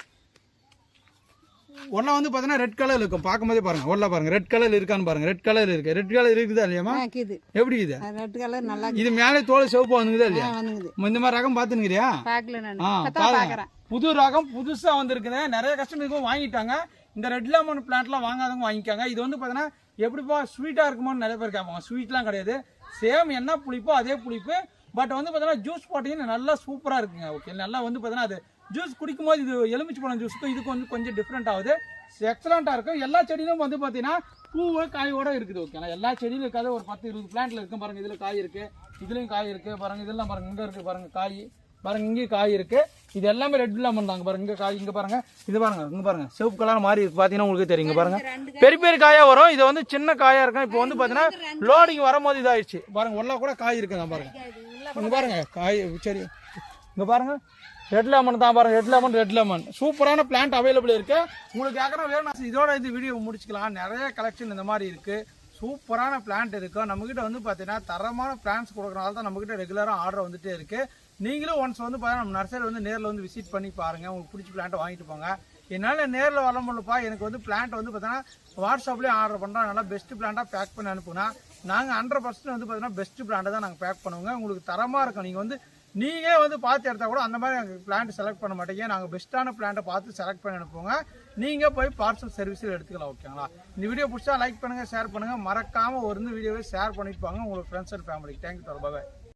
ஒன்றா வந்து பார்த்தீங்கன்னா ரெட் கலர் இருக்கும். பார்க்கும்போதே பாருங்க ஒன்றா பாருங்க ரெட் கலர் இருக்கான்னு பாருங்க. ரெட் கலர் இருக்கு. ரெட் கலர் இருக்குதா இல்லையாமா? எப்படி இது ரெட் கலர் நல்லா இது மேலே தோல் சிவப்பு வந்துங்குதா இல்லையா? இந்த மாதிரி ரகம் பார்த்துனுக்கிறியா? பாருங்க புது ரகம் புதுசாக வந்திருக்குது. நிறைய கஸ்டமருக்கு வாங்கிட்டாங்க. இந்த ரெட் லெமன் பிளான்ட்லாம் வாங்காதவங்க வாங்கிக்காங்க. இது வந்து பார்த்தீங்கன்னா எப்படிப்பா ஸ்வீட்டாக இருக்குமோன்னு நிறைய பேர் கேட்பாங்க. ஸ்வீட்லாம் கிடையாது. சேம் என்ன புளிப்போ அதே புளிப்பு. பட் வந்து பார்த்தீங்கன்னா ஜூஸ் போட்டிங்கன்னா நல்லா சூப்பராக இருக்குங்க. ஓகே நல்லா வந்து பார்த்தீங்கன்னா அது ஜூஸ் குடிக்கும் போது இது எலுமிச்சை பழம் ஜூஸுக்கும் இதுக்கு வந்து கொஞ்சம் டிஃப்ரெண்ட் ஆகுது. எக்ஸலண்ட்டாக இருக்கும். எல்லா செடியிலும் வந்து பார்த்தீங்கன்னா பூவை காயோட இருக்குது. ஓகேங்களா எல்லா செடியிலும் இருக்காது. ஒரு 10-20 பிளான்ட்ல இருக்கும் பாருங்க. இதில் காய் இருக்குது, இதுலேயும் காய் இருக்குது பாருங்க. இதெல்லாம் பாருங்க இங்கே இருக்குது பாருங்க காய் பாருங்க. இங்கேயும் காய் இருக்குது. இது எல்லாமே ரெட் லெமன் தாங்க பாருங்க. இங்கே காய் இங்கே பாருங்க. இது பாருங்க இங்கே பாருங்க சிவப்பு கலர் மாதிரி இருக்கு. பார்த்தீங்கன்னா உங்களுக்கு தெரியுங்க பாருங்க பெரிய பெரிய காயாக வரும். இது வந்து சின்ன காயாக இருக்கும். இப்போ வந்து பார்த்தீங்கன்னா லோடிங் வரும்போது இதாகிடுச்சு பாருங்க. ஒல்லா கூட காய் இருக்குங்க பாருங்க. இங்கே பாருங்க காய் சரி இங்கே பாருங்க ரெட் லெமன் தான் பாருங்க. ரெட் லெமன் சூப்பரான பிளான்ட் அவைலபிள் இருக்கு. உங்களுக்கு ஏற்கனவே வேணும் இதோட இந்த வீடியோ முடிச்சுக்கலாம். நிறைய கலெக்ஷன் இந்த மாதிரி இருக்கு. சூப்பரான பிளான்ட் இருக்கும். நம்மகிட்ட வந்து பார்த்தீங்கன்னா தரமான பிளான்ஸ் கொடுக்குறனால தான் நம்மகிட்ட ரெகுலராக ஆர்டர் வந்துட்டே இருக்கு. நீங்களும் ஒன்ஸ் வந்து பார்த்தீங்கன்னா நம்ம நர்சரி வந்து நேரில் வந்து விசிட் பண்ணி பாருங்க. உங்களுக்கு பிடிச்ச பிளான்ட்டை வாங்கிட்டு போங்க. என்னால் நேரில் வர முடியலப்பா எனக்கு வந்து பிளான்ட் வந்து பார்த்தீங்கன்னா வாட்ஸ்அப்லேயே ஆர்டர் பண்ணுறோம். நல்லா பெஸ்ட் பிளான்ட்டாக பேக் பண்ணி அனுப்புனா நாங்கள் 100% வந்து பார்த்தீங்கன்னா பெஸ்ட் பிளான்ட்டை தான் நாங்கள் பேக் பண்ணுவோங்க. உங்களுக்கு தரமாக இருக்கும். நீங்கள் வந்து நீங்களே வந்து பார்த்து எடுத்தால் கூட அந்த மாதிரி நாங்கள் பிளான்ட் செலக்ட் பண்ண மாட்டீங்க. நாங்கள் பெஸ்ட்டான பிளான்ட்டை பார்த்து செலக்ட் பண்ணி அனுப்புவோங்க. நீங்கள் போய் பார்சல் சர்வீஸில் எடுத்துக்கலாம். ஓகேங்களா இந்த வீடியோ பிடிச்சா லைக் பண்ணுங்கள் ஷேர் பண்ணுங்கள். மறக்காமல் ஒரு வீடியோவை ஷேர் பண்ணிட்டு வாங்க உங்களுக்கு ஃப்ரெண்ட்ஸ் அண்ட் ஃபேமிலிக்கு. Thank you bye.